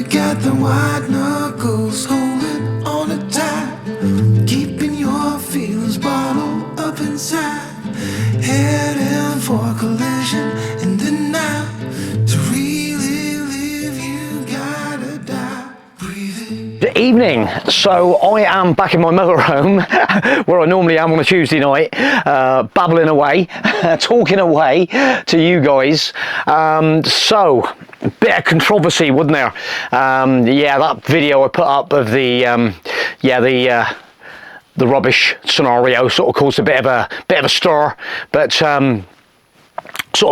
You got the white knuckles holding on it tight, keeping your feelings bottled up inside, heading for a collision in the night. To really live, you gotta die breathing. Good evening. So I am back in my motorhome where I normally am on a Tuesday night, babbling away, talking away to you guys. So bit of controversy, wasn't there? Yeah, that video I put up of the rubbish scenario sort of caused a bit of a stir, but sort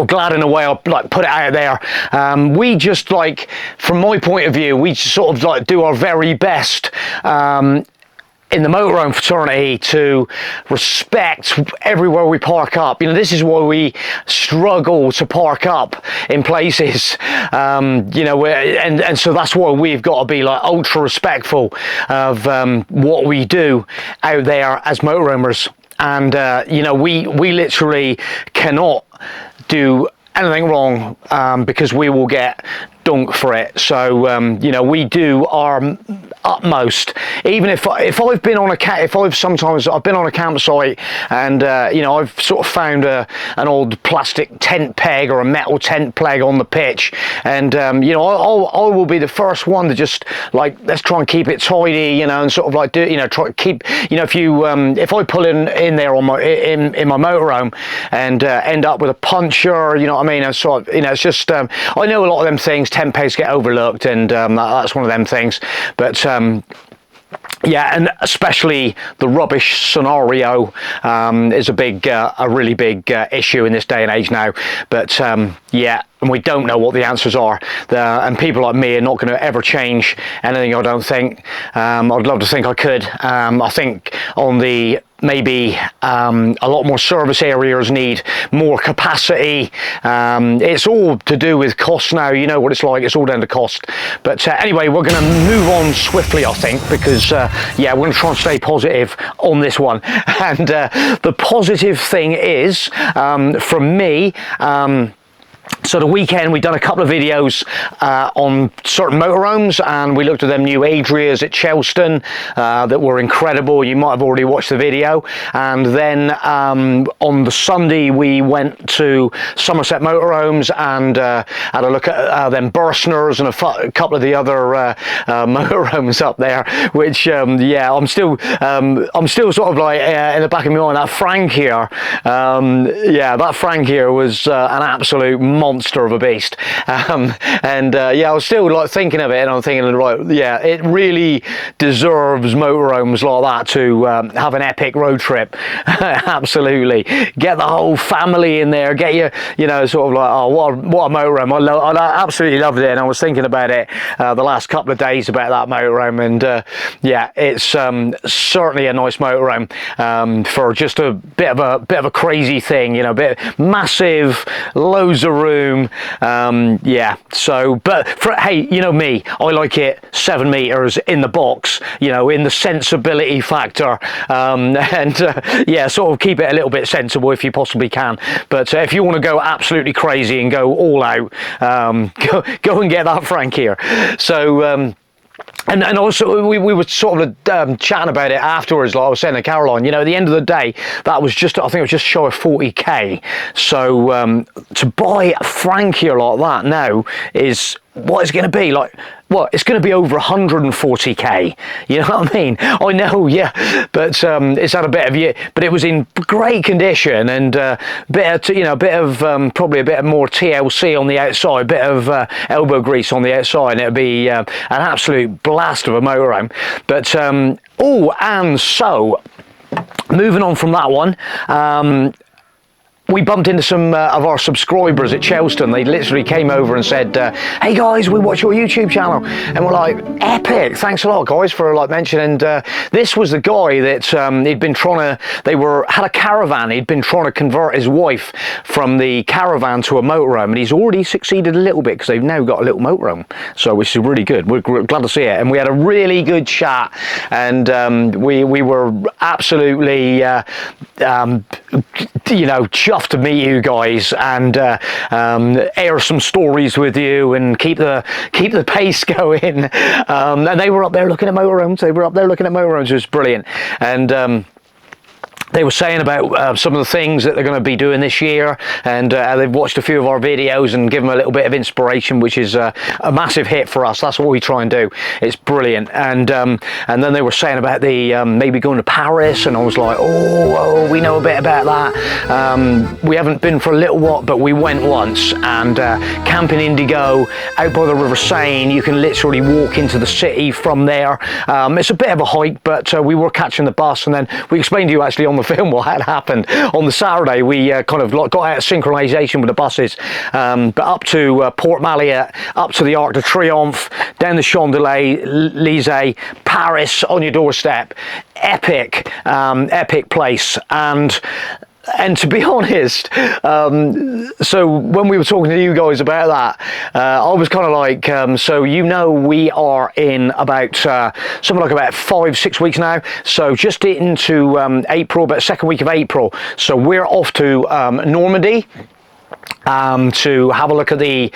of glad in a way I put it out there. We just from my point of view, we just sort of do our very best in the motorhome fraternity to respect everywhere we park up. You know, this is why we struggle to park up in places, you know, and so that's why we've got to be ultra respectful of what we do out there as motorhomers. And you know, we literally cannot do anything wrong because we will get dunked for it. So you know, we do our utmost. Even if I've been on I've been on a campsite and you know, I've sort of found an old plastic tent peg or a metal tent peg on the pitch, and you know, I will be the first one to just let's try and keep it tidy, you know, and sort of do, you know, try to keep, you know, if I pull in there on my in my motorhome and end up with a puncture, you know what I mean, and sort of, you know, it's just I know a lot of them things, tent pegs get overlooked, and that's one of them things, but yeah, and especially the rubbish scenario is a really big issue in this day and age now. But yeah, and we don't know what the answers are, and people like me are not going to ever change anything, I don't think. I'd love to think I could. I think on the maybe a lot more service areas need more capacity. It's all to do with cost now. You know what it's like, it's all down to cost. But anyway, we're going to move on swiftly, I think, because yeah, we're going to try and stay positive on this one. And the positive thing is, from me, so the weekend we've done a couple of videos on certain motorhomes, and we looked at them new Adrias at Chelston that were incredible. You might have already watched the video. And then on the Sunday we went to Somerset Motorhomes and had a look at them Burstners and a couple of the other motorhomes up there, which yeah, I'm still sort of in the back of my mind, that Frank here, yeah, that Frank here was an absolute monster of a beast, and yeah, I was still thinking of it, and I'm thinking, right, yeah, it really deserves motorhomes like that to have an epic road trip. Absolutely, get the whole family in there, get you know, sort of oh, what a motorhome. I absolutely loved it, and I was thinking about it the last couple of days about that motorhome, and yeah, it's certainly a nice motorhome for just a bit of a crazy thing, you know, massive, loads of room. Yeah, so, but hey, you know me, I like it 7 meters in the box, you know, in the sensibility factor, and yeah, sort of keep it a little bit sensible if you possibly can. But if you want to go absolutely crazy and go all out, go and get that Frank here. So and also we were sort of chatting about it afterwards, like I was saying to Caroline, you know, at the end of the day, that was just, I think it was just shy of 40k. So to buy a Frank here like that now is, what is going to be like? Well, it's going to be over 140k. You know what I mean? I know, yeah, but it's had a bit of but it was in great condition, and you know, probably a bit more TLC on the outside, a bit of elbow grease on the outside, and it'd be an absolute blast of a motorhome. But oh, and so moving on from that one. We bumped into some of our subscribers at Chelston. They literally came over and said, hey guys, we watch your YouTube channel. And we're like, epic, thanks a lot guys for mentioning. This was the guy that he'd been trying to, had a caravan, he'd been trying to convert his wife from the caravan to a motorhome, and he's already succeeded a little bit because they've now got a little motorhome, so which is really good. We're glad to see it, and we had a really good chat, and we were absolutely you know, chuffed to meet you guys and air some stories with you and keep the pace going. And they were up there looking at motorhomes. It was brilliant. And they were saying about some of the things that they're going to be doing this year, and they've watched a few of our videos and given them a little bit of inspiration, which is a massive hit for us. That's what we try and do. It's brilliant. And then they were saying about the maybe going to Paris, and I was like, oh, we know a bit about that. We haven't been for a little while, but we went once, and Camping Indigo out by the River Seine. You can literally walk into the city from there. It's a bit of a hike, but we were catching the bus, and then we explained to you actually on the film what had happened. On the Saturday we kind of like got out of synchronization with the buses, but up to Port Maliat, up to the Arc de Triomphe, down the Champs-Élysées, Paris on your doorstep. Epic, epic place. And to be honest, so when we were talking to you guys about that, I was kind of like, so you know, we are in about something like about 5-6 weeks now, so just into April, about second week of April. So we're off to Normandy to have a look at the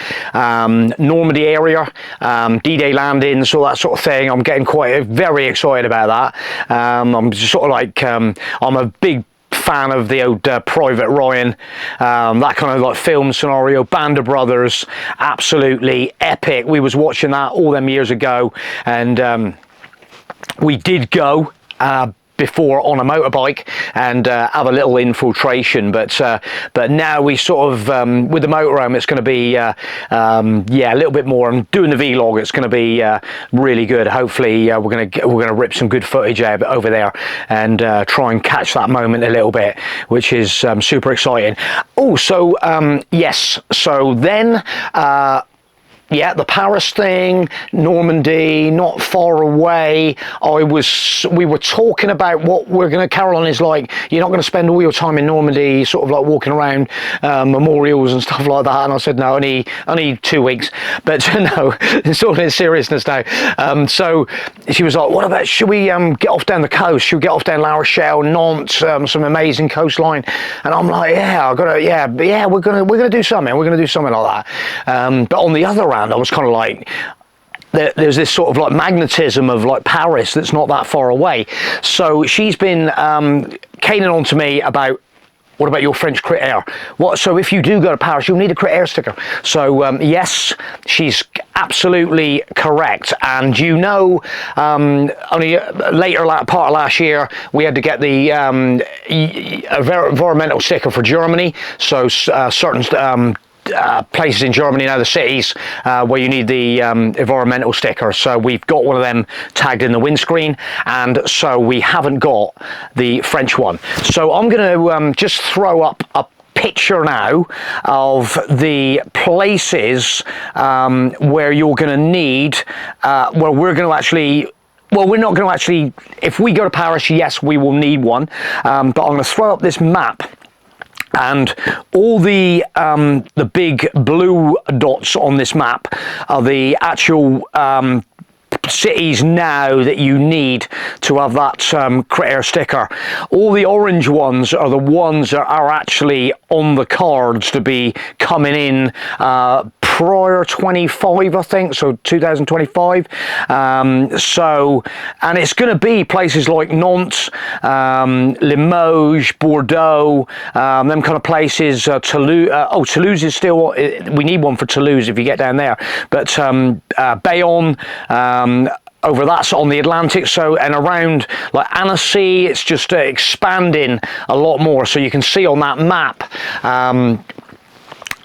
Normandy area, D-Day landings, all that sort of thing. I'm getting very excited about that. I'm just sort of like, I'm a big fan of the old Private Ryan, that kind of like film scenario. Band of Brothers, absolutely epic. We was watching that all them years ago, and we did go before on a motorbike and have a little infiltration, but now we sort of with the motorhome, it's going to be yeah, a little bit more. I'm doing the vlog. It's going to be really good. Hopefully we're going to rip some good footage out over there and try and catch that moment a little bit, which is super exciting. Oh, so yes, so then yeah, the Paris thing, Normandy, not far away. We were talking about what we're going to, Caroline is like, you're not going to spend all your time in Normandy sort of like walking around memorials and stuff like that. And I said, no, only 2 weeks. But no, it's all in seriousness now. So she was like, what about, should we get off down the coast? Should we get off down La Rochelle, Nantes, some amazing coastline? And I'm like, yeah, we're gonna do something. We're gonna do something like that. But on the other hand, I was kind of like, there's this sort of like magnetism of like Paris that's not that far away. So she's been caning on to me about, what about your French Crit Air? So if you do go to Paris, you'll need a Crit Air sticker. So yes, she's absolutely correct. And you know, only later part of last year, we had to get the environmental sticker for Germany. So certain places in Germany now, the cities where you need the environmental sticker. So we've got one of them tagged in the windscreen, and so we haven't got the French one. So I'm going to just throw up a picture now of the places where you're going to need, where we're going to actually, well, we're not going to actually, if we go to Paris, yes, we will need one, but I'm going to throw up this map. And all the big blue dots on this map are the actual cities now that you need to have that Crit Air sticker. All the orange ones are the ones that are actually on the cards to be coming in prior 25, I think, so 2025. So, and it's going to be places like Nantes, Limoges, Bordeaux, them kind of places. Toulouse. Toulouse is still, we need one for Toulouse if you get down there. But Bayonne, over that's on the Atlantic, so, and around like Annecy, it's just expanding a lot more. So you can see on that map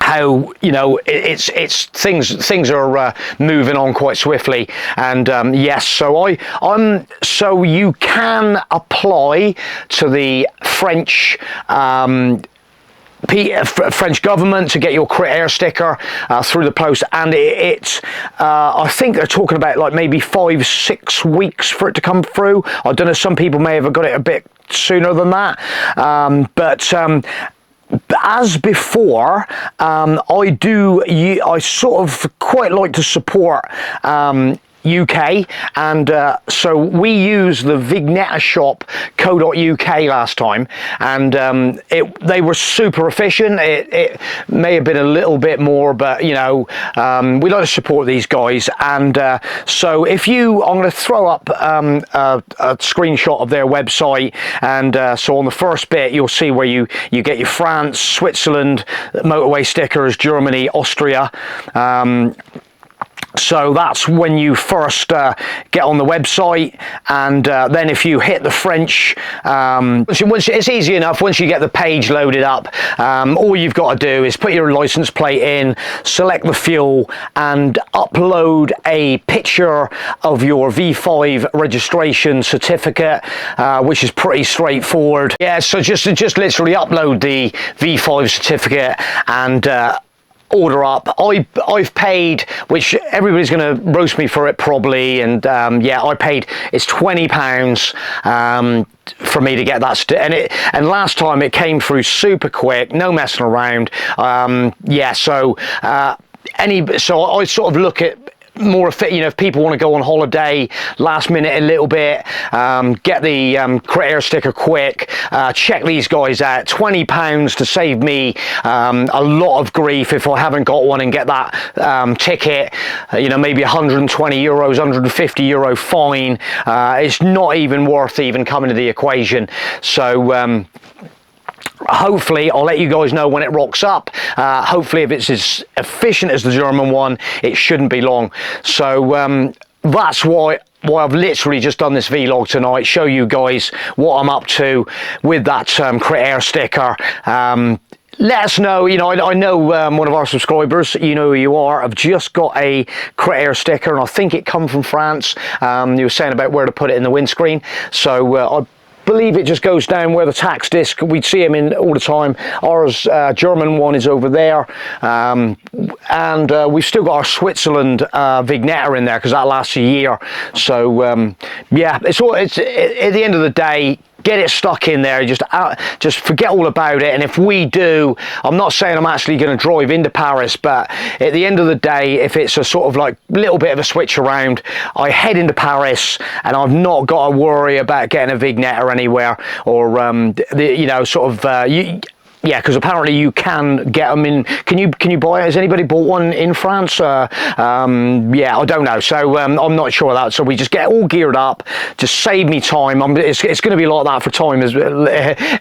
how, you know, it's things are moving on quite swiftly. And yes, so so you can apply to the French French government to get your Crit Air sticker through the post, and I think they're talking about like maybe 5-6 weeks for it to come through. I don't know, some people may have got it a bit sooner than that, but as before, I sort of quite like to support UK, and so we used the Vignette shop Co.uk last time, and they were super efficient. It may have been a little bit more, but you know, we like to support these guys. And so I'm going to throw up a screenshot of their website, and so on the first bit you'll see where you get your France, Switzerland motorway stickers, Germany, Austria. So that's when you first get on the website, and then if you hit the French, it's easy enough. Once you get the page loaded up, all you've got to do is put your license plate in, select the fuel, and upload a picture of your V5 registration certificate, which is pretty straightforward. Yeah, so just literally upload the V5 certificate and order up. I've paid, which everybody's going to roast me for it probably, and yeah, I paid, it's £20 for me to get that, and last time it came through super quick, no messing around. Yeah, so I sort of look at more fit, you know, if people want to go on holiday last minute a little bit, get the crit air sticker quick, check these guys out. £20 to save me a lot of grief if I haven't got one, and get that ticket, you know, maybe €120, €150 fine. It's not even worth even coming to the equation. So hopefully I'll let you guys know when it rocks up. Hopefully if it's as efficient as the German one, it shouldn't be long. So that's why I've literally just done this vlog tonight, show you guys what I'm up to with that crit air sticker. Let us know, you know, I know one of our subscribers, you know who you are, have just got a crit air sticker, and I think it come from France. You were saying about where to put it in the windscreen, so I believe it just goes down where the tax disc, we'd see them in all the time. Ours German one is over there, and we've still got our Switzerland Vignette in there because that lasts a year. So yeah, it's at the end of the day, get it stuck in there, just forget all about it. And if we do, I'm not saying I'm actually going to drive into Paris, but at the end of the day, if it's a sort of like little bit of a switch around, I head into Paris and I've not got to worry about getting a Vignette or anywhere, or you know, sort of yeah, because apparently you can get them in. Can you buy it? Has anybody bought one in France? Yeah, I don't know. So I'm not sure of that. So we just get all geared up, just save me time. It's going to be like that for time as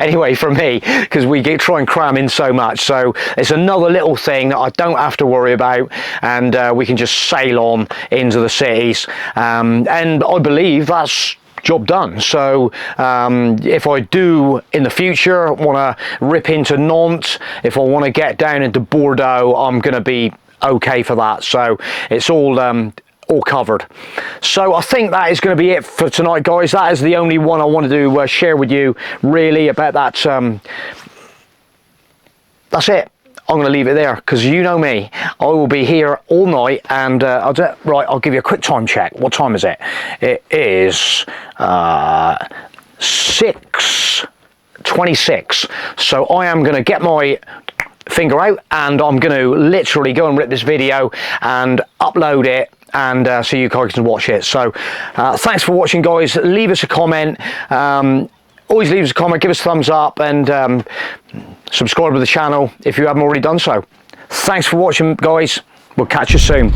anyway for me, because we try and cram in so much. So it's another little thing that I don't have to worry about, and we can just sail on into the cities. And I believe that's job done. So if I do in the future want to rip into Nantes, if I want to get down into Bordeaux, I'm going to be okay for that. So it's all covered. So I think that is going to be it for tonight, guys. That is the only one I wanted to share with you really about that. That's it. I'm going to leave it there, because you know me, I will be here all night, and I'll give you a quick time check. What time is it? It is 6:26. So I am going to get my finger out, and I'm going to literally go and rip this video and upload it, and so you guys can watch it. So thanks for watching, guys. Leave us a comment. Always leave us a comment, give us a thumbs up, and subscribe to the channel if you haven't already done so. Thanks for watching, guys. We'll catch you soon.